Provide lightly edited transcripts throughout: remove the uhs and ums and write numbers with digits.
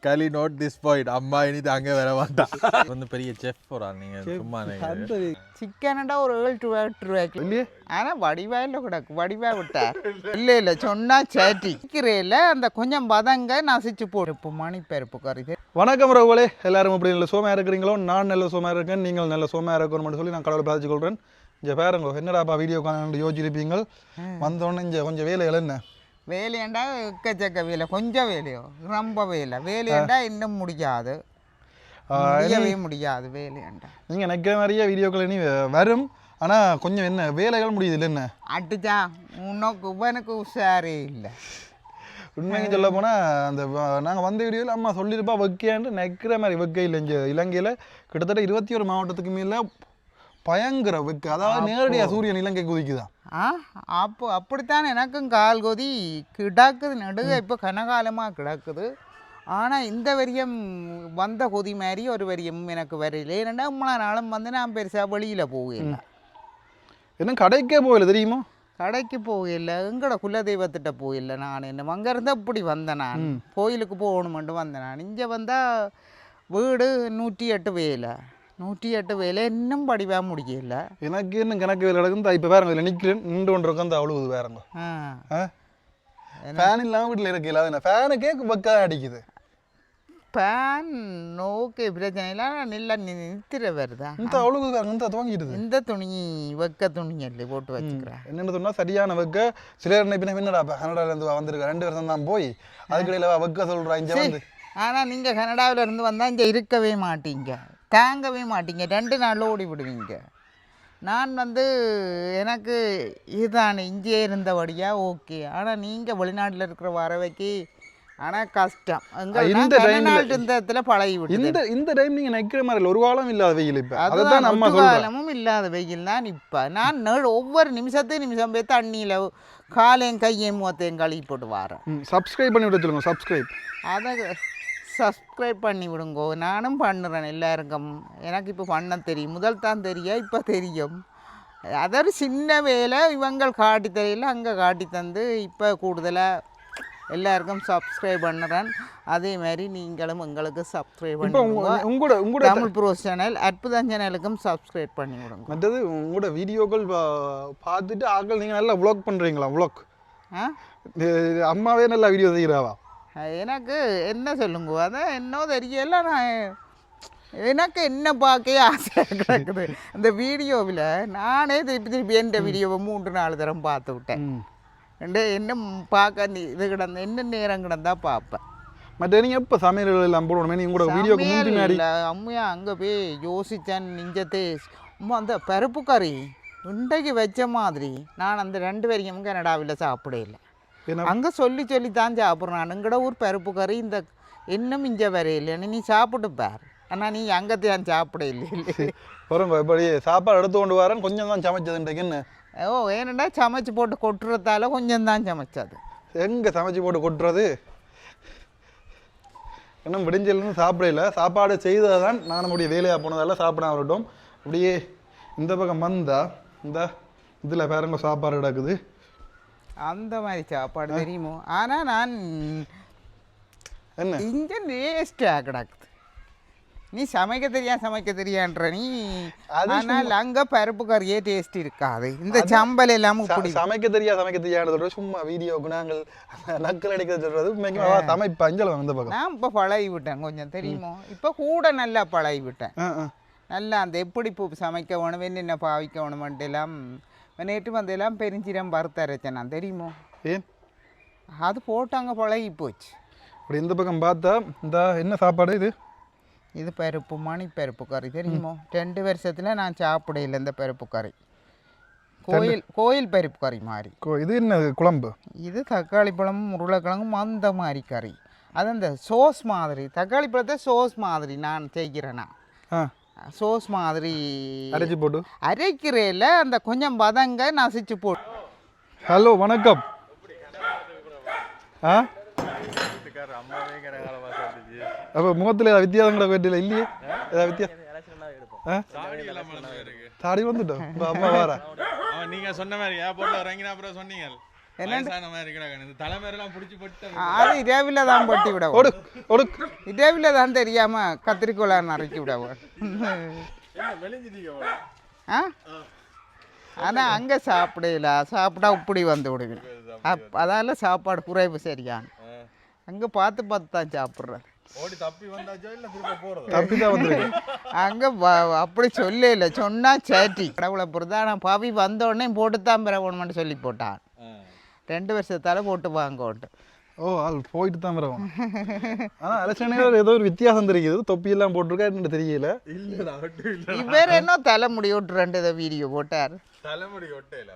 கலி note this point அம்மா இனி அங்கே வர மாட்டான் வந்து பெரிய செஃப் போறான் நீங்க சும்மா சிக்கனடா ஒரு 7 ரூபாய்க்கு இல்லையே ஆனா வடிவாயில கிடக்கு வடிவா விட்டார் இல்ல சொன்னா சேட்டி கீரையில அந்த கொஞ்சம் பதங்க நசிச்சு போட்டு மணி பருப்பு கறி. வணக்கம் ரகுவலே, எல்லாரும் இப்படி நல்ல சோமையா இருக்கிறீங்களோ? நான் நல்ல சோமையா இருக்கேன், நீங்கள் நல்ல சோமையா இருக்கணும்னு சொல்லி நான் கடவுளை பாதிச்சு கொள்றேன். இங்கே பாருங்க, என்னடாப்பா வீடியோ காண யோசிச்சிருப்பீங்க. வந்தோடனே இங்கே கொஞ்சம் வேலைகள் என்ன வேலையண்டா எக்கச்சக்க வேலை, கொஞ்சம் வேலையோ ரொம்ப வேலையண்டா இன்னும் முடியாது முடியாது வேலையண்டா. நீங்கள் நிற்கிற மாதிரியே வீடியோக்கள் இனி வரும், ஆனால் கொஞ்சம் என்ன வேலைகள் முடியுது இல்லை என்ன அட்டுச்சா உனக்கு இவனுக்கு உஷாரே இல்லை. உண்மைக்கு சொல்ல போனால் அந்த நாங்கள் வந்த வீடியோவில் அம்மா சொல்லியிருப்பா வைக்காண்டு நிற்கிற மாதிரி வைக்க இல்லை. இங்கே இலங்கையில் கிட்டத்தட்ட 21 மாவட்டத்துக்கு மேலே பயங்கர வைக்க, அதாவது நேரடியாக சூரியன் இலங்கை குதிக்குதான். அப்படித்தான் எனக்கும் கால் கொதி கிடக்குது நடுக. இப்போ கனகாலமாக கிடக்குது. ஆனால் இந்த வரியம் வந்த கொதி மாதிரி ஒரு வரியம் எனக்கு வரையில. ஏன்னா இவ்வளோ நாளும் வந்து நான் பெருசாக வெளியில் போகல, என்ன கடைக்கே போகல தெரியுமா? கடைக்கு போகல, எங்கட குலதெய்வத்திட்ட போகல. நான் என்ன அங்கே இருந்தால் இப்படி வந்தேன், நான் கோயிலுக்கு போகணுமெண்டு வந்தேன். நான் இங்கே வந்தால் வீடு 108 வேலை 108 வேலை இன்னும் படிவா முடியல. எனக்கு இன்னும் கணக்கு வேலை நடக்குது. இப்போ வேறங்க இல்லை நிற்கிறேன், நின்று ஒன்று உட்காந்து அவ்வளவு வேறங்க. ஃபேன் இல்லாமல் வீட்டில் இருக்கல, என்ன ஃபேனுக்கே வைக்க அடிக்குது. ஃபேன் நோக்கு பிரச்சனை இல்லை, நல்லா நிறுத்திட வருதா இந்த அவ்வளவு இந்த துவங்கிடுது. இந்த துணி வைக்க துணி இல்லை போட்டு வச்சுக்கிறேன். என்னென்னு சொன்னால் சரியான வைக்க. சிலர் நினைப்பினா என்னடா கனடாவிலேருந்து வந்திருக்கேன் 2 வருஷம் தான் போய் அதுக்கடையில் வைக்க சொல்கிறா இங்கே வந்து. ஆனால் நீங்கள் கனடாவிலேருந்து வந்தால் இங்கே இருக்கவே மாட்டீங்க, தாங்கவே மாட்டீங்க, 2 நாளில் ஓடி விடுவீங்க. நான் வந்து எனக்கு இதுதானே இங்கே இருந்தபடியாக ஓகே. ஆனால் நீங்கள் வெளிநாட்டில் இருக்கிற வரவைக்கு ஆனால் கஷ்டம். இந்த பழகி விட்டு இந்த டைம் நீங்கள் நிற்கிற மாதிரி இல்லை, ஒரு காலம் இல்லாத வெயில். இப்போ அதுதான் நம்ம காலமும் இல்லாத வெயில் தான். இப்போ நான் ஒவ்வொரு நிமிஷம் போய் தண்ணியில் காலையும் கையையும் முகத்தையும் கழுவி போட்டு வரேன். சப்ஸ்கிரைப் பண்ணி விட சொல்லுங்க. அதை சப்ஸ்கிரைப் பண்ணி விடுங்கோ. நானும் பண்ணுறேன் எல்லாருக்கும். எனக்கு இப்போ பண்ண தெரியும், முதல் தான் தெரியும், இப்போ தெரியும். அதொரு சின்ன வேலை இவங்கள் காட்டி தெரியல, அங்கே காட்டி தந்து இப்போ கூடுதலாக எல்லாருக்கும் சப்ஸ்கிரைப் பண்ணுறேன். அதே மாதிரி நீங்களும் எங்களுக்கு சப்ஸ்கிரைப் பண்ணி தமிழ் ப்ரோ சேனல் அற்புதம் சேனலுக்கும் சப்ஸ்கிரைப் பண்ணி விடுங்க. மற்றது உங்களோட வீடியோக்கள் பார்த்துட்டு ஆக்கள் நீங்கள் நல்லா வ்ளாக் பண்ணுறீங்களா? வ்ளாக் அம்மாவே நல்லா வீடியோ செய்கிறாவா? எனக்கு என்ன சொல்லுங்க, அதான் என்ன தெரியல. நான் எனக்கு என்ன பார்க்க ஆசையாக கிடக்குது அந்த வீடியோவில். நானே திருப்பி எந்த வீடியோவை 3-4 தரம் பார்த்து விட்டேன். என்ன பார்க்க இது கிடந்த என்ன நேரம் கிடந்தா பார்ப்பேன். மற்ற நீங்கள் எப்போ சமையல் எல்லாம் போடணுமே நீங்கள் கூட வீடியோ இல்லை அம்மையா அங்கே போய் யோசித்தேன். நெஞ்சத்தே அந்த பருப்பு கறி இன்றைக்கு வச்ச மாதிரி நான் அந்த 2 பேரையும் கனடாவில் சாப்பிடல. அங்கே சொல்லி தான் சாப்பிட்றேன். நான் எங்கட ஊர் பருப்பு கறி இந்த இன்னும் இங்கே வரையில்லைன்னு நீ சாப்பிட்டு பார். ஆனால் நீ அங்கத்தையான் சாப்பிட இல்லை பாருங்க. இப்படி சாப்பாடு எடுத்து கொண்டு வரேன், கொஞ்சம் தான் சமைச்சதுன்றக்கு என்ன? ஏனண்டா சமைச்சு போட்டு கொட்டுறதால கொஞ்சம் தான் சமைச்சது. எங்கே சமைச்சு போட்டு கொட்டுறது? இன்னும் விடிஞ்சலேருந்து சாப்பிடல. சாப்பாடு செய்தது தான் நான் நம்முடைய வேலையாக போனதால சாப்பிட வரட்டும். அப்படியே இந்த பக்கம் வந்தா இந்த இதில் பாருங்க சாப்பாடு கிடக்குது. அந்த மாதிரி சாப்பாடு தெரியுமோ? ஆனால் நான் என்ன இங்கே வேஸ்ட்டாக கிடக்குது. நீ சமைக்க தெரியான்ற நீ. ஆனால் அங்கே பருப்பு கறியே டேஸ்ட் இருக்காது. இந்த சம்பல் எல்லாம் சமைக்க தெரியாது சொல்ற சும்மா வீடியோக்கு நாங்கள் நக்கல் அடிக்க சொல்றது சமைப்ப அஞ்சல் வந்த பக்கம். நான் இப்போ பழகி விட்டேன் கொஞ்சம் தெரியுமோ. இப்போ கூட நல்லா பழகி விட்டேன். நல்லா அந்த எப்படி சமைக்க வேணும், என்னென்ன பாவிக்க வேணுமென்ட்டு எல்லாம் நேற்று வந்து எல்லாம் பெருஞ்சீரம் வறுத்து அரைச்சேன் நான் தெரியுமோ. அது போட்டாங்க பழகி போச்சு. அப்படி இந்த பக்கம் பார்த்தா இந்த என்ன சாப்பாடு இது? இது பருப்பு மணிப்பருப்பு கறி தெரியுமோ. 2 வருஷத்தில் நான் சாப்பிடல இந்த பருப்பு கறி. கோயில் பருப்பு கறி மாதிரி. இது என்ன குழம்பு? இது தக்காளி பழமும் உருளைக்கிழங்கும் அந்த மாதிரி கறி. அது அந்த சோஸ் மாதிரி, தக்காளி பழத்தை சோஸ் மாதிரி நான் செய்கிறேன்னா சோஸ் மாதிரி அரைச்சி போட்டு அரைக்கிறேல அந்த கொஞ்சம் பதங்க நசிச்சு போட்டு. ஹலோ வணக்கம். அப்போ முகத்தில் ஏதாவது வித்தியாசம் கூட வேண்டிய இல்லையே? ஏதாவது வித்தியாசம் தாடி வந்துட்டோம். அம்மா வாரா நீங்கள் சொன்ன மாதிரி ஏர்போர்ட்டில் இறங்கினா அப்புறம் சொன்னீங்க வயசான மாதிரி இருக்கிறாங்க இந்த தலைமையெல்லாம் பிடிச்சி போட்டு அது இரவில் தான் பொட்டி விடவும் ஒடு ஒடு இரவில் தான் தெரியாம கத்திரிக்கோளை நறுக்கி விடவும் வெளிஞ்சிட்டீங்க ஆ ஆனால் அங்கே சாப்பிடல சாப்பிட்டா இப்படி வந்து விடுவேன் அதால சாப்பாடு குறைவு சரியான அங்கே பார்த்து பார்த்து தான் சாப்பிட்றேன் ஓடி தப்பி வந்தாச்சோ இல்லை திரும்ப போகிறது தப்பி தான் வந்துருக்கு அங்கே அப்படி சொல்லல சொன்னா சேட்டி கடவுளை பொறுத்தா நான் பாவி வந்த உடனே போட்டு தான் பெறணும்னு சொல்லி போட்டான் 2 வருஷத்தால போட்டு வாங்கோன்ட்டு ஓ ஆள் போயிட்டு தான் வரவும் ஆனால் அலட்சணையில் ஏதோ ஒரு வித்தியாசம் தெரியுது தொப்பியெல்லாம் போட்டிருக்கா என்ன தெரியல இல்லை இவர் என்ன தலைமுடி விட்டுறேன் இதை வீடியோ போட்டார் தலைமுடி ஒட்டையில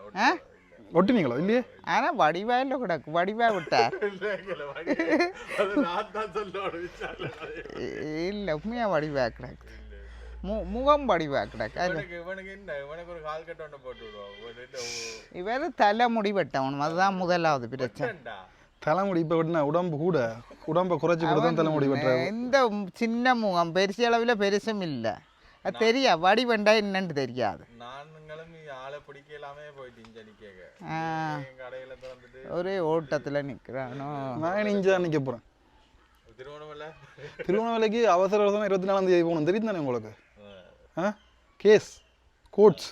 ஒட்டினீங்களோ இல்லையே ஆனால் வடிவாயில் கிடக்கு வடிவா விட்டார் இல்லை உண்மையா வடிவா கிடக்கு முகம் வடிவா கிடக்கு இவர் தலைமுடி வெட்டவனும் அதுதான் முதலாவது பிரச்சனை தலைமுடி இப்போ வெட்டினா உடம்பை குறைச்சி கொடுத்தா தலைமுடி வெட்டுறாரு இந்த சின்ன முகம் பெருசு அளவில் பெருசும் இல்லை அது தெரியா வடி வேண்டா என்னன்னு தெரியாது ஒரே ஓட்டத்தில் நிற்கிறானோ நான் இங்கே நிற்க போகிறேன் திருவண்ணாமலைக்கு அவசர 24ஆம் தேதி போகணும் தெரியும் தானே உங்களுக்கு கேஸ் கோட்ஸ்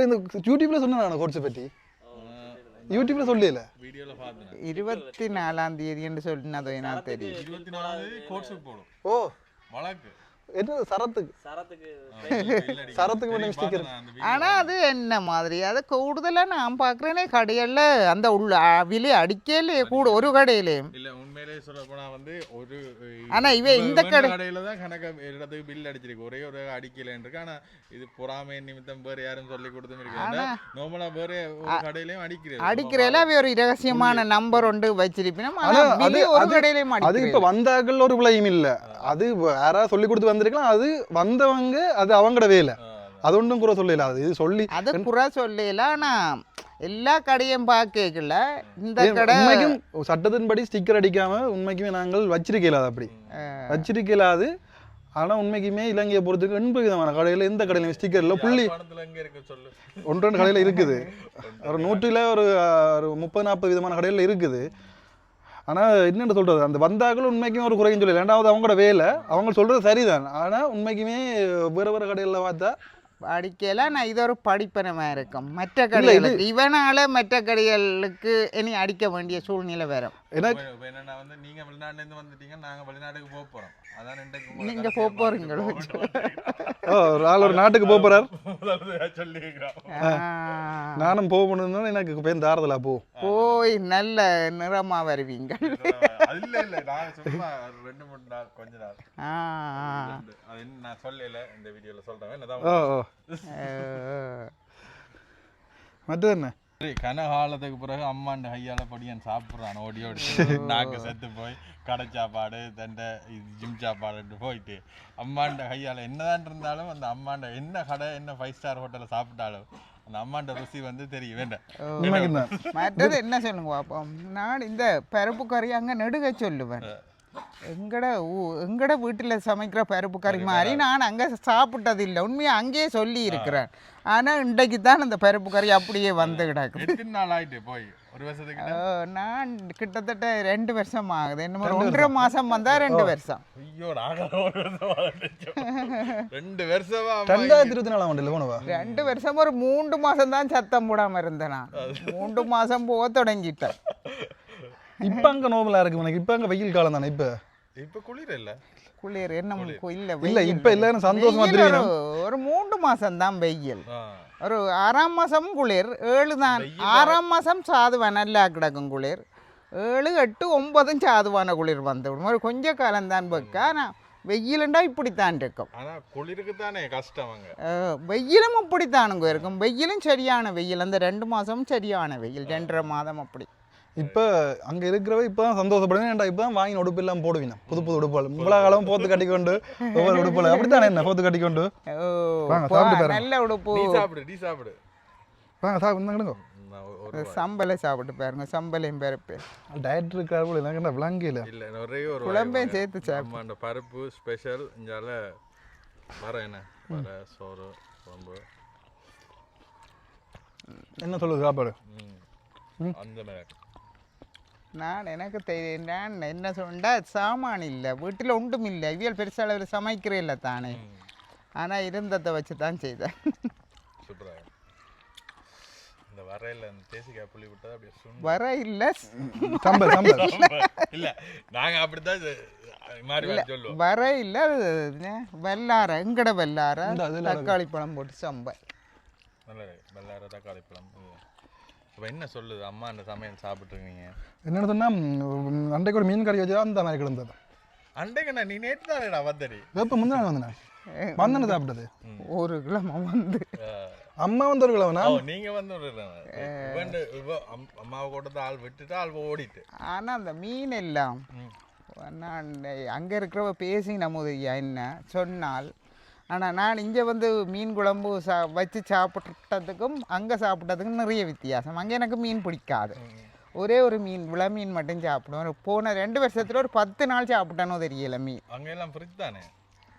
இந்த யூடியூப்ல சொன்னேன் நான் கோட்ஸை பற்றி யூடியூப்ல சொல்லல 24ஆம் தேதி என்று சொன்னதோ எனக்கு தெரியும் 24ஆம் தேதி கோட்ஸுக்கு போகணும் ஓ வழக்கு என்ன சரத்துக்கு மட்டும் ஸ்டிக்கர் ஆனால் அது என்ன மாதிரி அது கூடுதலாக நான் பார்க்குறேனே கடைகளில் அந்த உள்ள விலை அடிக்கலே கூட ஒரு கடையிலையும் இல்லை உண்மையிலே சொல்ல போனால் வந்து ஒரு ஆனால் இந்த கடையில் தான் கணக்கு இடத்துக்கு பில் அடிச்சிருக்கு ஒரே ஒரு அடிக்கலைன்னு இருக்கு ஆனால் இது பொறாமை நிமித்தம் வேறு யாரும் சொல்லி கொடுத்தும் இருக்கு நார்மலாக வேறு ஒரு கடையிலையும் அடிக்கிறேல அவை ஒரு இரகசியமான நம்பர் ஒன்று வச்சிருப்பேன் ஒரு கடையிலையும் அது இப்போ வந்தாக்கள் ஒரு விளையும் இல்லை அது யாராவது சொல்லி கொடுத்து வந்திருக்கலாம் அது வந்தவங்க அது அவங்களோட வேலை அது ஒன்றும் குறை சொல்லல அது இது சொல்லி அது குறை சொல்லல ஆனால் எல்லா கடையும் பார்க்கல இந்த கடை உண்மைக்கும் சட்டத்தின்படி ஸ்டிக்கர் அடிக்காம உண்மைக்குமே நாங்கள் வச்சிருக்கலாது அப்படி வச்சிருக்கலாது ஆனால் உண்மைக்குமே இலங்கையை பொறுத்துக்கு 80 விதமான கடையில் எந்த கடையிலும் ஸ்டிக்கர் இல்லை புள்ளி 1-2 கடையில் இருக்குது ஒரு 100ல் ஒரு 30-40 விதமான கடையில் இருக்குது ஆனால் என்னென்னு சொல்கிறது அந்த வந்தாக்கள் உண்மைக்குமே ஒரு குறைன்னு சொல்லல 2வது அவங்களோட வேலை அவங்க சொல்கிறது சரிதான் ஆனால் உண்மைக்குமே வேறு கடைகளில் பார்த்தா அடிக்கல நான் இது ஒரு படிப்பனமா இருக்கும் மற்ற கடைகளுக்கு இவனால மற்ற கடைகளுக்கு இனி அடிக்க வேண்டிய சூழ்நிலை வரும் என்னன்னா வந்து நீங்க வெளிநாட்டுல இருந்து வந்துட்டீங்க நாங்க வெளிநாட்டுக்கு போக போறோம் அதான் நீங்க போக போறீங்களோ ஒரு ஆள் ஒரு நாட்டுக்கு போக போறார் சொல்லிக்கிறோம் நானும் போகணும்னு எனக்கு பேர் தாரதலா போய் நல்ல நிறமா வருவீங்க இல்ல இல்ல நான் சும்மா 2-3 நாள் கொஞ்ச நாள் அது என்ன நான் சொல்லல இந்த வீடியோல சொல்றேன் என்னதான் மற்றது என்ன கனகாலத்துக்கு பிறகு அம்மாண்ட கையால படியான் சாப்பிட்றான் ஓடி ஓடி நாக்கு செத்து போய் கடை சாப்பாடு தண்டை ஜிம் சாப்பாடு போயிட்டு அம்மாண்ட கையால் என்னதான் இருந்தாலும் அந்த அம்மாண்ட என்ன கடை என்ன 5 ஸ்டார் ஹோட்டலில் சாப்பிட்டாலும் அந்த அம்மாண்ட ருசி வந்து தெரிய வேண்டாம். மற்றது என்ன சொல்லுங்க பாப்போம் நான் இந்த பருப்பு கறி அங்கே நெடுக சொல்லுவேன் எங்கட வீட்டில் சமைக்கிற பருப்பு கறி மாதிரி நான் அங்கே சாப்பிட்டது இல்லை உண்மையாக அங்கேயே சொல்லி இருக்கிறேன் ஆனால் இன்றைக்கு தான் அந்த பருப்பு கறி அப்படியே வந்து கிடக்கு நாள் ஆகிட்டு போய் ஒரு வருஷத்துக்கு நான் கிட்டத்தட்ட 2 வருஷம் ஆகுது என்னமோ 1.5 மாதம் வந்தால் 2 வருஷம் ஐயோ 2 வருஷமா 2024 ஆண்டுல போனவா 2 வருஷம் ஒரு 3 மாதம் தான் சத்தம் போடாமல் இருந்தேன் நான் 3 மாதம் போக தொடங்கிட்டேன். இப்போ அங்கே நோமலாக இருக்கு எனக்கு இப்போ அங்கே வெயில் காலம் தானே இப்போ குளிர் இல்லை குளிர் என்ன இல்லை இப்போ எல்லாரும் சந்தோஷமா தெரியும் ஒரு 3 மாதம் தான் வெயில் ஒரு 6ஆம் மாதமும் குளிர் 7 தான் 6ஆம் மாதம் சாதுவான நல்லா கிடக்கும் குளிர் 7, 8, 9 சாதுவான குளிர் வந்துவிடும் ஒரு கொஞ்ச காலம் தான் வைக்க ஆனால் வெயிலுண்டா இப்படித்தான் இருக்கும் ஆனால் குளிருக்கு தானே கஷ்டம் வெயிலும் அப்படித்தானுங்க இருக்கும் வெயிலும் சரியான வெயில் அந்த 2 மாதமும் சரியான வெயில் 2.5 மாதம் அப்படி இப்போ அங்கே இருக்கிறவ இப்போ தான் சந்தோஷப்படுவேன் ஏன்டா இப்போ தான் வாங்கி உடுப்பு எல்லாம் போடுவீங்க புது உடுப்புகள் இவ்வளோ காலம் போத்து கட்டிக்கொண்டு ஒவ்வொரு உடுப்புல அப்படித்தானே என்ன போத்து கட்டிக்கொண்டு நல்ல உடுப்பு சாப்பிடு வாங்க சாப்பிடுங்க சம்பளை சாப்பிட்டு பாருங்க சம்பளையும் பருப்பு டயட் இருக்கிறார்கள் எனக்கு விளங்கில இல்லை ஒரே ஒரு குழம்பையும் சேர்த்து சாப்பிட்டு அந்த பருப்பு ஸ்பெஷல் இங்கால வர என்ன வர சோறு குழம்பு என்ன சொல்லுது சாப்பாடு அந்த மாதிரி நான் எனக்கு தெரியும் நான் என்ன சொன்னா சாமான் இல்லை வீட்டில் ஒன்றும் இல்லை இவியல் பெருசாக அளவில் சமைக்கிறே இல்லை தானே ஆனால் இருந்ததை வச்சு தான் செய்தேன் சூப்பராக இந்த வரையில் அந்த தேசிக்காய் புளி விட்டா அப்படியே சுண்டு வர இல்லை சம்பல் சம்பல் இல்லை நாங்கள் அப்படித்தான் மாறி சொல்லுவோம் வர இல்லை வெள்ளார எங்கட வெள்ளார இந்த அதுல தக்காளி பழம் போட்டு சம்பல் நல்ல வெள்ளார தக்காளி பழம் இப்போ என்ன சொல்லுது அம்மா அந்த சமையல் சாப்பிட்ருக்கீங்க என்னென்னு சொன்னால் அன்றைக்கு ஒரு மீன் கறி வச்சா அந்த மாதிரி கிடந்தது அண்டைக்கு நீ நேற்று தானேடா வந்தடி வெப்ப முந்தின வந்தேன் வந்தன சாப்பிட்டது 1 கிலோ வந்து அம்மா வந்து ஒரு கிழமை நீங்கள் வந்து அம்மாவை கூட ஆள் விட்டுட்டு ஆள் ஓடிட்டு ஆனால் அந்த மீன் எல்லாம் நான் அங்கே இருக்கிறவ பேசி நம்முதையா என்ன சொன்னால் ஆனால் நான் இங்கே வந்து மீன் குழம்பு வச்சு சாப்பிட்டதுக்கும் அங்கே சாப்பிட்டதுக்கும் நிறைய வித்தியாசம் அங்கே எனக்கு மீன் பிடிக்காது ஒரே ஒரு மீன் விள மீன் மட்டும் சாப்பிடுவேன் போன 2 வருஷத்தில் ஒரு 10 நாள் சாப்பிட்டேனோ தெரியல மீன் அங்கெல்லாம் ஃப்ரிட்ஜ் தானே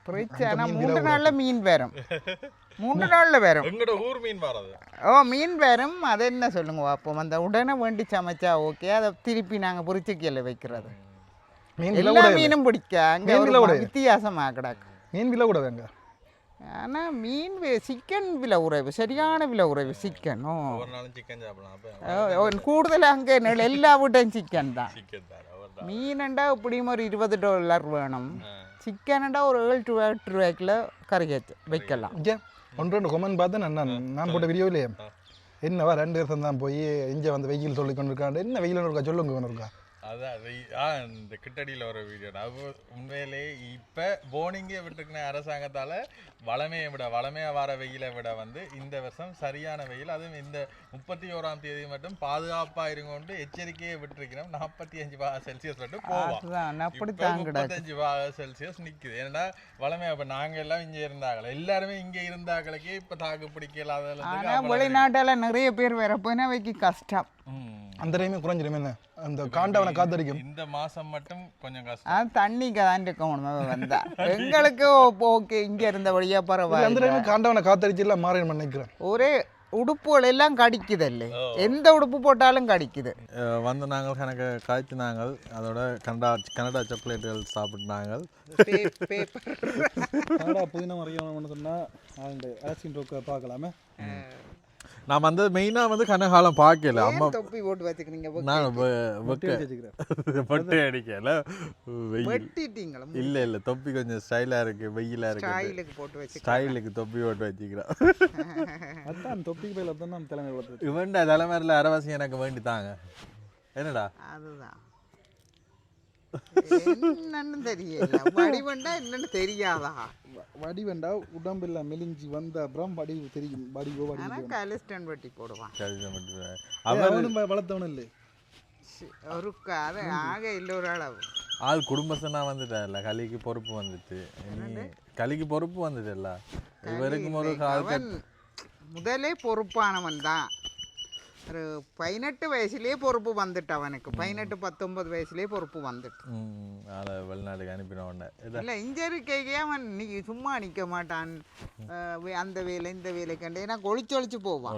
ஃப்ரிட்ஜ் ஆனால் 3 நாளில் மீன் வரும் 3 நாளில் வரும் எங்களோட ஊர் மீன் வராது மீன் வரும் அது என்ன சொல்லுங்க அப்போ அந்த உடனே வேண்டி சமைச்சா ஓகே அதை திருப்பி நாங்கள் பொரிச்சுக்கையில் வைக்கிறது எல்லா மீனும் பிடிக்க அங்கே ஒரு வித்தியாசமாக கிடக்கு மீன் விலை கூட வேங்க ஆனால் மீன் சிக்கன் விலை உறைவு சரியான விலை உறைவு சிக்கன் ஒரு நாளும் சிக்கன் சாப்பிடலாம் கூடுதல் அங்கே எல்லா வீட்டையும் சிக்கன் தான் சிக்கன் தான் மீனண்டா எப்படியும் ஒரு $20 வேணும் சிக்கனண்டா ஒரு 7 to 8 ரூபாய்க்குள்ள கறி வைக்கலாம் இங்கே 1-2 கொமெண்ட் பார்த்து நான் போட்ட வீடியோவிலே என்னவா 2 வருஷம் தான் போய் இங்கே வந்து வெயில் சொல்லி கொண்டு இருக்காண்டு என்ன வெயில் இருக்கா சொல்லுங்க ஒன்று இருக்கா அதான் இந்த கிட்டடியில் வர வீடியோ அது உண்மையிலே இப்போ போனிங்கே விட்டுருக்குன அரசாங்கத்தால் வளமையாக வர வெயிலை விட வந்து இந்த வருஷம் சரியான வெயில் அதுவும் இந்த 31ஆம் தேதி மட்டும் பாதுகாப்பாக இருங்கொண்டு எச்சரிக்கையை விட்டுருக்கிறோம் 45°C மட்டும் போவோம் 35°C நிற்குது ஏன்னா வளமையாக இப்போ நாங்கள் எல்லாம் இங்கே இருந்தாங்களே எல்லாருமே இங்கே இருந்தாங்களுக்கே இப்போ தாக்கு பிடிக்கலாத வெளிநாட்டால் நிறைய பேர் வேற போனா வைக்க கஷ்டம் அந்த டைமே குறைஞ்சிடும் என்ன அந்த காண்டவனை காத்தடிக்கும் இந்த மாசம் மட்டும் கொஞ்சம் கஷ்டம் தண்ணிக்கு தான் இருக்கணும் வந்தா எங்களுக்கு ஓகே இங்க இருந்த வழியா பரவாயில்ல அந்த டைமே காண்டவனை காத்தடிச்சு எல்லாம் மாறேன் நினைக்கிறேன் ஒரே உடுப்புகள் எல்லாம் கடிக்குது இல்லை எந்த உடுப்பு போட்டாலும் கடிக்குது வந்து நாங்கள் கணக்கு காய்ச்சினாங்க அதோட கனடா சாக்லேட்டுகள் சாப்பிட்டாங்க கனடா புதினா மறைக்கணும்னு சொன்னால் அந்த ஆக்சின் ரோக்கை பார்க்கலாமே நான் வந்து மெயினாக வந்து கனகாலம் பார்க்கல அம்மா தொப்பி போட்டு வச்சுக்கிறீங்க நான் பொட்டை அடிக்கல வெட்டிட்டீங்களா இல்லை தொப்பி கொஞ்சம் ஸ்டைலாக இருக்கு வெயிலாக இருக்கு ஸ்டைலுக்கு போட்டு வச்சு ஸ்டைலுக்கு தொப்பி போட்டு வச்சுக்கிறேன் அதான் தொப்பிக்கு போய் தான் நம்ம தலைமை கொடுத்தது இவன்டா தலைமையில் அரைவாசி எனக்கு வேண்டித்தாங்க என்னடா அதுதான் என்னன்னு தெரியல வடிவண்டா என்னன்னு தெரியாதா வடிவண்டா உடம்புல மெலிஞ்சி வந்த அப்புறம் வடிவு தெரியும் வடிவோ வடிவு கலிஸ்டன் வெட்டி போடுவான் அவனும் வளர்த்தவனும் இல்லை ஒரு அது ஆக இல்லை ஒரு அளவு ஆள் குடும்பத்தனா வந்துட்டார்ல கலிக்கு பொறுப்பு வந்துட்டு கலிக்கு பொறுப்பு வந்துட்டல்ல இவருக்கும் ஒரு முதலே பொறுப்பானவன் தான் ஒரு 18 வயசுலேயே பொறுப்பு வந்துட்டு அவனுக்கு 18-19 வயசுலேயே பொறுப்பு வந்துட்டு வெளிநாட்டுக்கு அனுப்பினோடனே இல்லை இங்கே இருக்கையே அவன் சும்மா நிற்க மாட்டான் அந்த வேலை இந்த வேலை கண்டு ஏன்னா ஒளிச்சொழிச்சு போவான்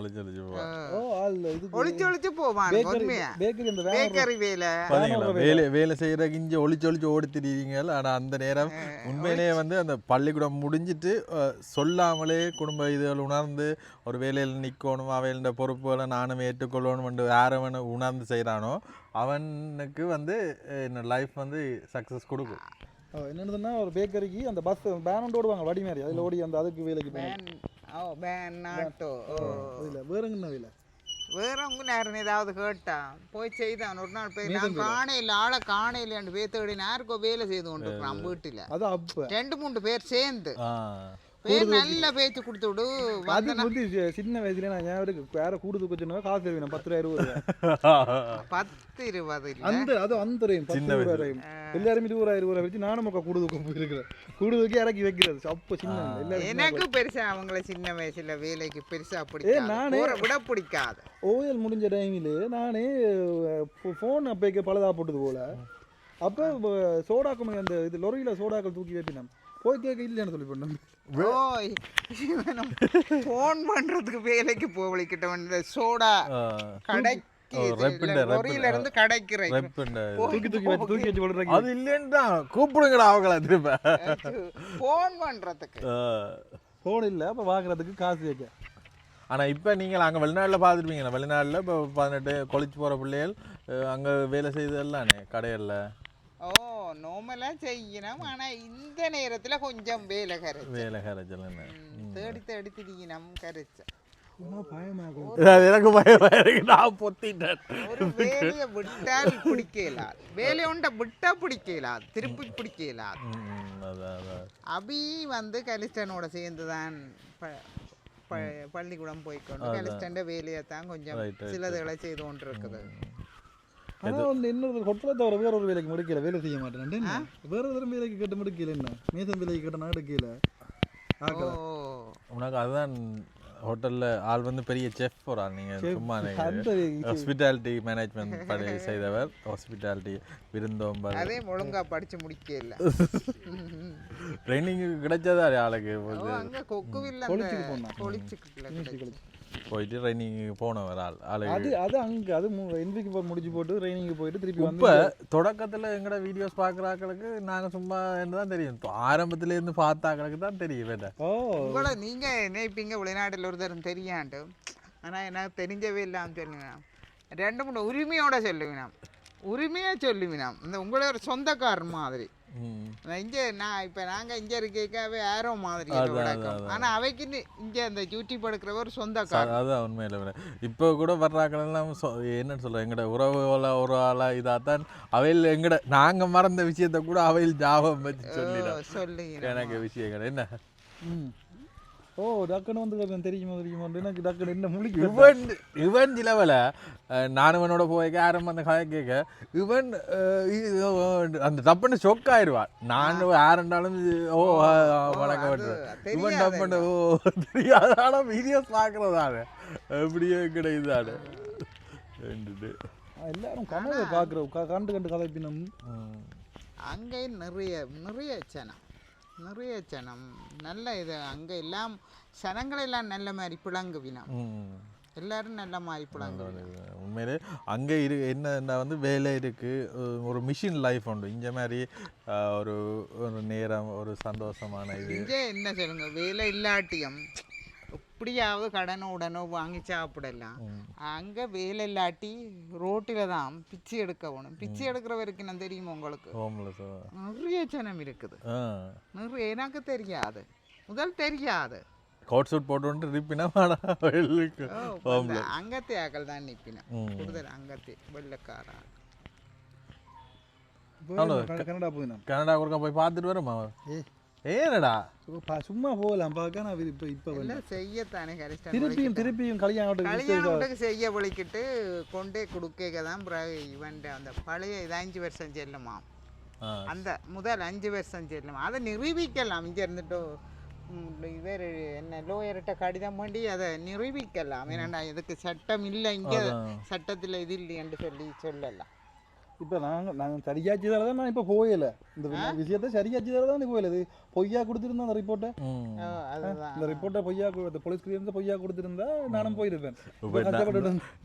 ஒளிச்சொழிச்சு போவான் பேக்கரி வேலை செய்யறதுக்கு இங்கே ஒளிச்சொழிச்சு ஓடி திரிவீங்க ஆனால் அந்த நேரம் உண்மையிலேயே வந்து அந்த பள்ளிக்கூடம் முடிஞ்சிட்டு சொல்லாமலே குடும்ப இதுகள் உணர்ந்து ஒரு வேலையில் நிற்கணும் அவையோட பொறுப்புகளை நானும் ஏற்றுக்கொள்ளணும் யாரவனை உணர்ந்து செய்கிறானோ அவனுக்கு வந்து என்னோட லைஃப் வந்து சக்ஸஸ் கொடுக்கும் என்னதுன்னா ஒரு பேக்கரிக்கு அந்த பஸ் பேனண்ட் ஓடுவாங்க வடி மாதிரி அதில் ஓடி அந்த அதுக்கு வேலைக்கு வேற என்ன வேலை வேறவங்க நேரம் ஏதாவது கேட்டான் போய் செய்தான் ஒரு நாள் போய் நான் காணையில் ஆளை காணையில் பேர் தேடி நேருக்கோ வேலை செய்து கொண்டு இருக்கிறான் வீட்டில் அது அப்போ 2-3 பேர் சேர்ந்து நல்ல பேச்சு கொடுத்து விடு சின்ன வயசுல நான் வேற கூடுது கொஞ்சம் காசு தருவேன் 10,000 அந்த அது அந்த எல்லாருமே 20,000 வச்சு நானும் கூடுதுக்கு போயிருக்கிறேன் கூடுதுக்கு இறக்கி வைக்கிறது அப்போ சின்ன எனக்கு பெருசா அவங்கள சின்ன வயசுல வேலைக்கு பெருசா பிடிக்கும் நானே விட பிடிக்காது ஓஎல் முடிஞ்ச டைமில் நானே ஃபோன் அப்போக்கு பழுதா போட்டது போல அப்போ சோடாக்கு அந்த இது லொரியில் சோடாக்கள் தூக்கி வைப்பினேன் போய் கேட்க இல்லைன்னு சொல்லி பண்ணேன் ஃபோன் பண்றதுக்கு வேலைக்கு போவலிக்கிட்ட வந்து சோடா கடைக்கு லொரியில இருந்து கடைக்கிறேன் தூக்கி வச்சு போடுறாங்க. அது இல்லைன்றா கூப்பிடுங்கடா அவங்கள திரும்ப போன் பண்றதுக்கு போன் இல்லை அப்போ வாங்குறதுக்கு காசு வைக்க. ஆனால் இப்போ நீங்கள் அங்கே வெளிநாட்டில் பார்த்துருப்பீங்களா, வெளிநாட்டில் இப்போ 18 கொளிச்சு போகிற பிள்ளைகள் அங்கே வேலை செய்தல்லானே கடையில். ஓ நார்மலாக செய்யணும். ஆனால் இந்த நேரத்தில் கொஞ்சம் வேலை கரைச்சல் என்ன தேடி தேடி திரிக்கணும் கரைச்சல். எனக்கு பயமா இருக்கு, நான் பொத்திட்டேன். ஒரு வேலையை விட்டால் பிடிக்கலாது, வேலையை உண்ட விட்டா பிடிக்கலாது, திருப்பி பிடிக்கலாது. அபி வந்து கலிஸ்டனோட சேர்ந்து தான் பள்ளிக்கூடம் போய்க்கொண்டு கலிஸ்டன்ட வேலையை தான் கொஞ்சம் சிலதுகளை செய்து கொண்டு இருக்குது. ஆனால் வந்து இன்னொரு ஹோட்டலில் தவிர வேற ஒரு வேலைக்கு முடிக்கல, வேலை செய்ய மாட்டேன். வேற ஒரு வேலைக்கு கேட்டு முடிக்கல, என்ன மேசம் வேலைக்கு கேட்டனா எடுக்கல. உனக்கு அதுதான் ஹோட்டலில் ஆள் வந்து பெரிய செஃப் போகிறார். நீங்கள் சும்மா ஹாஸ்பிட்டாலிட்டி மேனேஜ்மெண்ட் படி செய்தவர், ஹாஸ்பிட்டாலிட்டி விருந்தோம்பர். அதே ஒழுங்கா படித்து முடிக்கல, ட்ரைனிங் கிடைச்சதா ஆளுக்கு போயிட்டு ட்ரைனிங் போனவர் அது அது அங்கே அது என்விக்கு முடிச்சு போட்டு ட்ரைனிங்கு போயிட்டு திருப்பி இப்போ தொடக்கத்தில் எங்களோட வீடியோஸ் பார்க்குறாக்களுக்கு நாங்கள் சும்மா என்ன தான் தெரியும், ஆரம்பத்துலேருந்து பார்த்தாக்களுக்கு தான் தெரியும். வேண்டாம் உங்களை நீங்கள் நினைப்பீங்க வெளிநாட்டில் ஒருத்தர் தெரியாண்டு, ஆனால் எனக்கு தெரிஞ்சவே இல்லாமல் சொல்லுவேன். 2-3 உரிமையோட சொல்லுவேன், உரிமையாக சொல்லுவேன். இந்த உங்களோட சொந்தக்காரன் மாதிரி. இங்கே நான் இப்போ நாங்கள் இங்கே இருக்கவே ஆரோ மாதிரி, ஆனால் அவைக்கு இங்கே அந்த யூடியூப் எடுக்கிறவர் சொந்தக்காரன். அதுதான் உண்மையில. இப்போ கூட வர்றாக்கெல்லாம் என்னன்னு சொல்கிறேன், எங்களோட உறவுகள ஒரு ஆளாக இதாக தான் அவையில் எங்கட நாங்கள் மறந்த விஷயத்த கூட அவையில் ஜாபம் வச்சு சொல்லி எனக்கு விஷயங்கள் என்ன. ஓ டக்குன்னு வந்து தெரியுமா எனக்கு டக்குன்னு என்ன முடிக்கு இவன் சிலவில் நான் இவனோட போய்க்க ஆரம்பம் அந்த கதை கேட்க இவன் அந்த தப்புன்னு ஷொக் ஆயிடுவான். நான் யாருண்டாலும் ஓ வணக்கம் விட்டுருவேன், இவன் தப்புன்னு ஓ தெரியாதான வீடியோஸ் பார்க்குறதான எப்படியோ கிடையாதானு எல்லாரும் கனவை பார்க்குறோம் கண்டு கதைப்பினம். அங்கே நிறைய சனம் நல்ல இது. அங்கே எல்லாம் சனங்களெல்லாம் நல்ல மாதிரி பிளங்குவினம், எல்லாரும் நல்ல மாதிரி பிளங்குவினம். உண்மையிலே அங்கே என்ன வந்து வேலை இருக்குது, ஒரு மிஷின் லைஃப் உண்டு. இந்த மாதிரி ஒரு நேரம் ஒரு சந்தோஷமான இது. இங்கே என்ன சொல்லுங்க, வேலை இல்லாட்டியும் எப்படியாவது கடனோ உடனோ வாங்கி சாப்பிடலாம். அங்கே வேலை இல்லாட்டி ரோட்டில் தான் பிச்சை எடுக்க வேணும். பிச்சை எடுக்கிறவருக்கு நான் தெரியுமா உங்களுக்கு, நிறைய ஜனம் இருக்குது. நிறைய எனக்கு தெரியாது, முதல் தெரியாது. கோட் சூட் போட்டு ரிப்பினா அங்கத்தே ஆக்கள் தான் நிற்பினேன் கூடுதல், அங்கத்தே வெள்ளக்காரா. கனடா போய் பார்த்துட்டு வருமா? ஏனடா சும்மா போகலாம் பார்க்க. நான் இப்போ செய்யத்தானே திருப்பியும் கல்யாணத்துக்கு செய்ய வலிக்கிட்டு கொண்டே கொடுக்க தான் இவன் அந்த பழைய 5 வருஷம் செல்லுமா, அந்த முதல் 5 வருஷம் செல்லுமா, அதை நிரூபிக்கலாம். இங்கே இருந்துட்டு இவர் என்ன லோயர்கிட்ட கடிதம் பண்ணி அதை நிரூபிக்கலாம். ஏன்னா இதுக்கு சட்டம் இல்லை, இங்கே சட்டத்தில் இது இல்லைன்னு சொல்லலாம். இப்போ நாங்கள் சரியாச்சுதால தான் நான் இப்போ போகலை, இந்த விஷயத்தை சரியாச்சுதால தான் போகல. இது பொய்யா கொடுத்துருந்தா அந்த ரிப்போர்ட்டை, இந்த ரிப்போர்ட்டை பொய்யா போலீஸ் கிளியரன்ஸ் பொய்யா கொடுத்துருந்தா நானும் போயிருப்பேன்.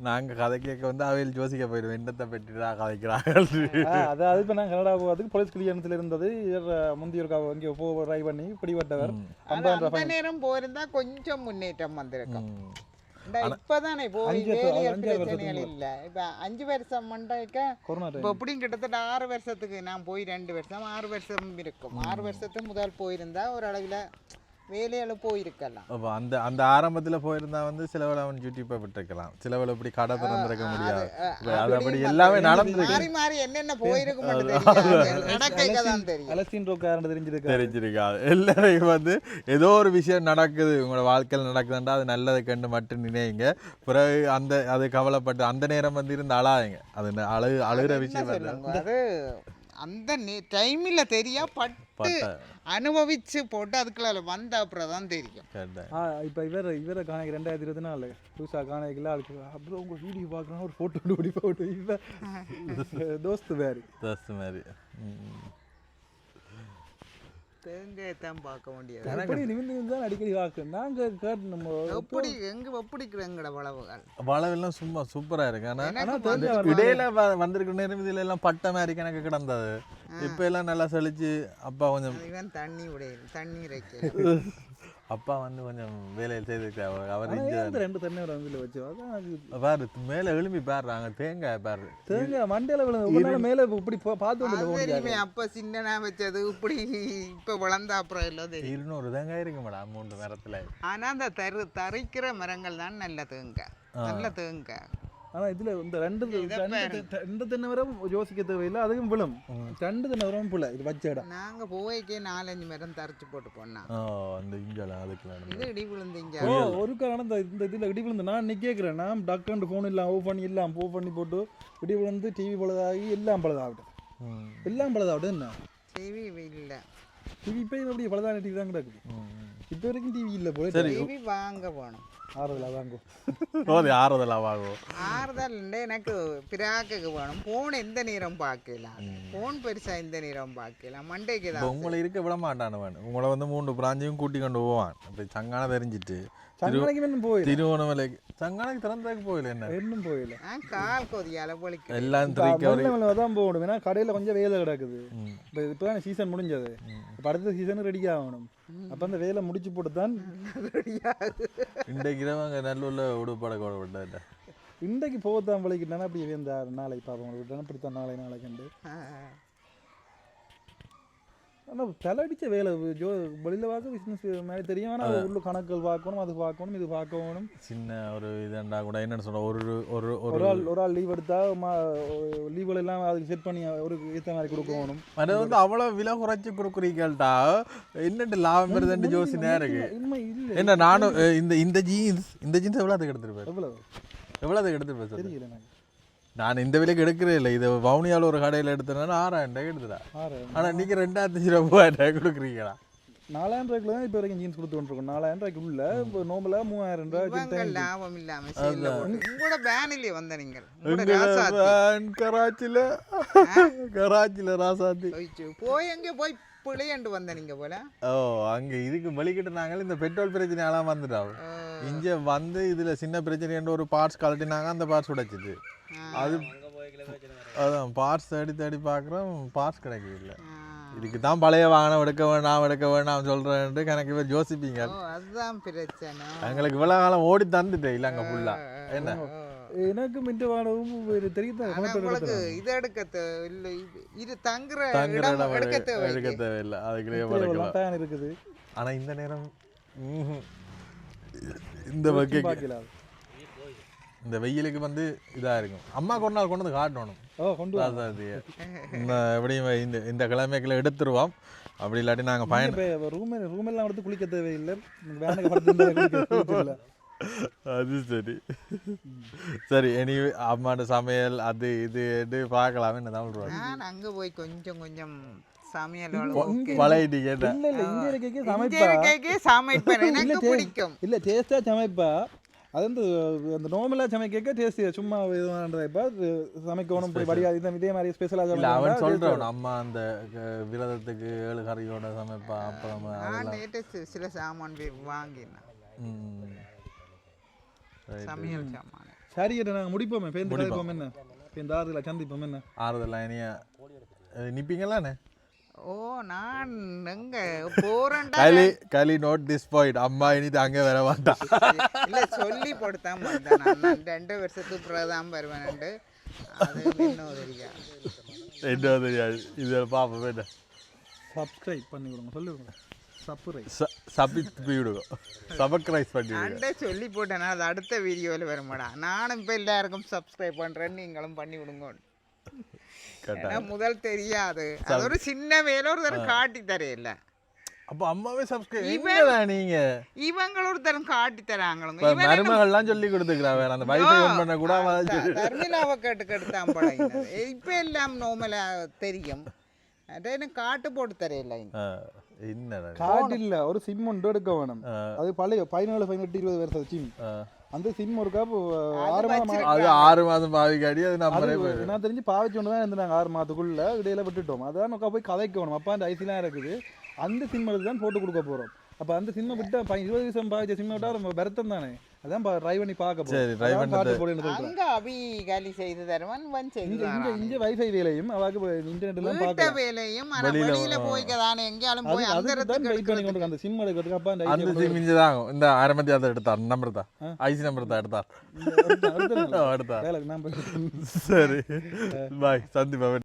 நாங்கள் கதை கேட்க வந்து அவையில் ஜோசிக்க போயிடுவேன், என்னத்தை பெற்றுதா கதைக்கிறார்கள். அதாவது இப்போ நான் கனடா போகிறதுக்கு போலீஸ் கிளியரன்ஸில் இருந்தது. முந்தைய இங்கே ட்ரை பண்ணி பிடிபட்டவர். அந்த நேரம் போயிருந்தா கொஞ்சம் முன்னேற்றம் வந்திருக்கும். இப்பதானே போய் வேலைகள் பிரச்சனைகள் இல்லை. இப்போ 5 வருஷம் மண்டைக்க இப்போ எப்படியும் கிட்டத்தட்ட 6 வருஷத்துக்கு நான் போய் 2 வருஷம் 6 வருஷம் இருக்கும். 6 வருஷத்துக்கு முதல் போயிருந்தா ஒரு அளவில் வேலையில போயிருக்கலாம். அந்த அந்த ஆரம்பத்தில் போயிருந்தா வந்து சிலவளை அவன் யூடியூப்பை விட்டுருக்கலாம், சிலவளை இப்படி கடை திறந்திருக்க முடியாது. அது அப்படி எல்லாமே நடந்துருக்கு. மாறி மாறி என்னென்ன போயிருக்கும் தெரிஞ்சிருக்காது. எல்லாரையும் வந்து ஏதோ ஒரு விஷயம் நடக்குது உங்களோட வாழ்க்கையில் நடக்குதுன்றா அது நல்லதை கண்டு மட்டும் நினைங்க. பிறகு அது கவலைப்பட்டு அந்த நேரம் வந்து இருந்து அழாதீங்க. அது அழுகிற விஷயம் அது அந்த டைமில் தெரியா பட்டு அனுபவிச்சு போட்டு அதுக்குள்ள வந்த அப்புறம் தான் தெரியும். இப்போ இவரை காணிக்கு 2024 புதுசாக காணிக்கல அதுக்கு அப்புறம் உங்கள் வீடியோ பார்க்குறோன்னா ஒரு ஃபோட்டோ ஓடி போட்டு இப்போ தோஸ்து மாதிரி. தேங்காய் தான் பார்க்க முடியாது. எப்படி நிமிந்து தான் அடிக்கடி வாக்கு நாங்கள் கேட்டு நம்ம எப்படி எப்படிக்கிற எங்கட வளவுகள் வளவெல்லாம் சும்மா சூப்பரா இருக்கு. ஆனா எனக்கு இடையில வந்திருக்கிற நேரம் இதுல எல்லாம் பட்ட மாதிரி எனக்கு கிடந்தது. இப்ப எல்லாம் நல்லா செழிச்சு அப்பா கொஞ்சம் இவன் தண்ணி உடையல் தண்ணி இறைக்க அப்பா வந்து கொஞ்சம் வேலையில் செய்திருக்காரு. அவர் ரெண்டு தென்னை வந்து வச்சு அதான் பாரு மேல எழும்பி பாடுறாங்க தேங்காய் பாரு தேங்காய் மண்டையில விழுந்து மேலே இப்படி பார்த்து தெரியுமே. அப்ப சின்னனா வச்சது இப்படி இப்ப வளர்ந்த அப்புறம் எல்லாம் தெரியும். 200 தேங்காய் இருக்கு மேடம் 3 மரத்துல. ஆனா அந்த தரிக்கிற மரங்கள் தான் நல்ல தேங்காய், நல்ல தேங்காய். ஆனால் இதில் இந்த ரெண்டு தென்னை மரம் யோசிக்க தேவையில்லை, அதுவும் விழும். 2 தென்னை மரம் பிள்ளை இது வச்ச இடம். நாங்கள் போய்க்கே 4-5 மரம் தரைச்சி போட்டு போனோம். அந்த இஞ்சால அதுக்கு இது இடி விழுந்து இங்கே ஒரு காரணம் இந்த இதில் இடி விழுந்து நான் கேட்குறேன். நான் டக்குன்னு ஃபோன் எல்லாம் ஆஃப் பண்ணி போட்டு இடி விழுந்து டிவி பழுதாகி எல்லாம் பழுதாகட்டும், எல்லாம் பழுதாகட்டும். என்ன டிவி இல்லை, டிவி இப்போ எப்படி பழுதான டிவி தான் கிடக்குது. இப்போ வரைக்கும் டிவி இல்லை போல. டிவி வாங்க போகணும். ஆறுதலாக வாங்கும் ஆறுதலாக வாங்கும். ஆறுதல் எனக்கு பிராக்குக்கு வேணும். போன் எந்த நேரம் பார்க்கலாம், போன் பெருசா எந்த நேரம் பார்க்கலாம். மண்டைக்கு தான் உங்களை இருக்க விட மாட்டானு வேணும். உங்களை வந்து 3 பிராஞ்சையும் கூட்டி கொண்டு போவான். இப்போ சங்கான தெரிஞ்சிட்டு திருவண்ணாமலைக்கு சங்கானைக்கு திறந்தாக்கு போயில என்ன இன்னும் போயில கால் கொதியால போலிக்கு எல்லாம் தான் போகணும். ஏன்னா கடையில் கொஞ்சம் வேலை கிடக்குது. இப்போ இப்போதான் சீசன் முடிஞ்சது, இப்போ அடுத்த சீசன் ரெடி ஆகணும். அப்போ அந்த வேலை முடிச்சு போட்டு தான் இன்றைக்கு அவங்க நல்லூர்ல உடுப்பாட கோடப்பட்ட இன்றைக்கு போகத்தான் வலிக்கிட்டானா அப்படி வேந்தார் நாளைக்கு பார்ப்போம் விட்டானா இப்படித்தான் நாளைக்கு. ஆனால் தலையடிச்ச வேலை வெளியில் பார்க்க பிஸ்னஸ் மாதிரி தெரியும். ஆனால் உள்ள கணக்குகள் பார்க்கணும், அது பார்க்கணும், இது பார்க்கணும். சின்ன ஒரு இதுண்டா கூட என்னென்னு சொல்ல ஒரு ஆள் லீவ் எடுத்தா லீவுகள் எல்லாம் அதுக்கு செட் பண்ணி ஒரு ஏற்ற மாதிரி கொடுக்கணும். அது வந்து அவ்வளோ விலை குறைச்சி கொடுக்குறீங்கள்டா என்னட்டு லாபம் பெறுதுன்னு யோசனையா இருக்கு. என்ன நானும் இந்த ஜீன்ஸ் எவ்வளோத்துக்கு எடுத்துருப்பேன், எவ்வளோத்துக்கு எடுத்துருப்பேன் தெரியல எனக்கு. நான் இந்த விலைக்கு எடுக்கிறே இல்லை. இது வவுனியாவில் ஒரு கடையில் எடுத்தேன்னா 6000 ரூபாய் எடுத்துடா. ஆனால் நீங்கள் 2500 கொடுக்குறீங்களா? 4000 ரூபாய்க்குள்ள தான் இப்போ வரைக்கும் ஜீன்ஸ் கொடுத்து கொண்டிருக்கோம். 4000 ரூபாய்க்கு உள்ள இப்போ நோம்பலாக 3000 ரூபாய் லாபம் இல்லாமல் உங்களோட பேனிலே வந்த நீங்கள் கராச்சியில் ராசாத்தி போய் எங்கே போய் பிள்ளையண்டு வந்த நீங்க போல. ஓ அங்கே இதுக்கு வலிக்கிட்டு நாங்கள் இந்த பெட்ரோல் பிரச்சனையெல்லாம் வந்துட்டாங்க. இங்கே வந்து இதில் சின்ன பிரச்சனை ஒரு பார்ட்ஸ் கழட்டினாங்க, அந்த பார்ட்ஸ் உடைச்சிது. அது அதான் பார்ட்ஸ் தேடி பார்க்குறோம், பார்ட்ஸ் கிடைக்கவே இல்லை. இதுக்கு தான் பழைய வாகனம் எடுக்க வேண்டாம் சொல்கிறேன்ட்டு கணக்கு பேர் யோசிப்பீங்க. அதுதான் பிரச்சனை. எங்களுக்கு இவ்வளோ காலம் ஓடி தந்துட்டேன் இல்லை அங்கே ஃபுல்லாக. என்ன எனக்கு மின்ட்டு வாடவும் தெரியுது இது எடுக்க இல்லை, இது தங்குற எடுக்க தேவையில்லை, அதுக்குள்ளே இருக்குது. ஆனால் இந்த நேரம் இந்த வகை இந்த வெயிலுக்கு வந்து இதாக இருக்கும். அம்மா கொண்டு நாள் கொண்டு வந்து காட்டணும். எப்படியும் இந்த கிழமைக்குள்ள எடுத்துருவோம். அப்படி இல்லாட்டி நாங்கள் ரூமெல்லாம் எடுத்து குளிக்க தேவையில்லை. அது சரி சரி. இனி அம்மாட்ட சமையல் அது இது பார்க்கலாம். என்ன தான் நான் அங்கே போய் கொஞ்சம் கொஞ்சம் சமையல் சமைப்பேன், எனக்கு பிடிக்கும். இல்லை டேஸ்ட்டாக சமைப்பா. அது வந்து அந்த நார்மலாக சமைக்க டேஸ்ட் சும்மா இப்போ சமைக்கணும் இதே மாதிரி ஸ்பெஷலாக இல்லை. அவன் சொல்கிறவன் அம்மா அந்த விரதத்துக்கு 7 கறியோட சமைப்பா. அப்புறம் சில சாமான் வாங்கினேன் சமையல் சாமான். சரி நாங்கள் முடிப்போமே பேருந்து என்ன இந்த ஆறுதல சந்திப்போம். என்ன ஆறுதலாம் இனிய நிற்பீங்களாண்ணே? ஓ நான் எங்க போறேன் கலி நோட் திஸ் பாயிண்ட். அம்மா இனி அங்கே வர மாட்டான். இல்லை சொல்லி போட்டுதான் வந்தேன். நான் 2 வருஷத்துக்கு பிறகுதான் வருவேன்ட்டு. அது இன்னும் தெரியாது. இது பார்ப்போம். என்ன சப்ஸ்கிரைப் பண்ணி விடுங்க, சொல்லிவிடுங்க. சப்ஸ்கிரைப் பண்ணி சொல்லி போட்டேன்னா அது அடுத்த வீடியோவில் வருமாடா. நானும் இப்போ எல்லாருக்கும் சப்ஸ்கிரைப் பண்ணுறேன்னு நீங்களும் பண்ணி விடுங்க. முதல் தெரியாது, அது ஒரு சின்ன வேலை ஒரு தரம் காட்டி தரையில. அப்ப அம்மாவே சப்ஸ்கிரைப் நீங்க இவங்க ஒரு தரம் காட்டி தராங்க. மருமகள்லாம் சொல்லி கொடுத்துக்கிறாங்க. அந்த வைஃபை ஆன் பண்ண கூட தர்மிலாவை கேட்டுதான் பழகினது. இப்ப எல்லாம் நார்மலா தெரியும். காட்டு போட்டு தரையில காட்டு இல்ல, ஒரு சிம் ஒன்று எடுக்க வேணும். அது பழைய 17, 18, 20 வருஷம் சிம். அந்த சிம் ஒருக்கா 6 மாதம் பாவிக்காடி அது நான் தெரிஞ்சு பாவிச்சு ஒன்று தான் இருந்தாங்க 6 மாதத்துக்குள்ள இடையில விட்டுட்டோம். அதான் நோக்கா போய் கதைக்கணும். அப்பா அந்த ஐசிலாம் இருக்குது, அந்த சிம் எடுத்து தான் போட்டு கொடுக்க போறோம். அப்ப அந்த சிம்மை விட்டா 20 வருஷம் பாய்ச்ச சிம்மை விட்டா ரொம்ப வருத்தம் தானே. அதான் ட்ரை பண்ணி பார்க்க சரி, try பண்ணிட்டு. போறோம். அங்க அபி காலி செய்து தருவான் இங்க வைஃபை வேலையும் அவாக்கு இன்டர்நெட் எல்லாம் வீட்ட பார்க்கலாம். வேலையும் ஆனா வெளியில போய்க்கதானே எங்கேயாலும் போய் அந்த அதுக்கு தான் இடத்துக்கு வெயிட் பண்ணி கொண்டு அந்த சிம் எடுக்கிறதுக்கு அப்ப அந்த அந்த சிம் இஞ்சி தான் இந்த ஆரம்பத்தி அதை எடுத்தார் நம்பர் தான் ஐசி நம்பர் தான் எடுத்தார் அடுத்த எடுத்தார் வேலைக்கு நான் போய் சரி பாய் சந்திப்பா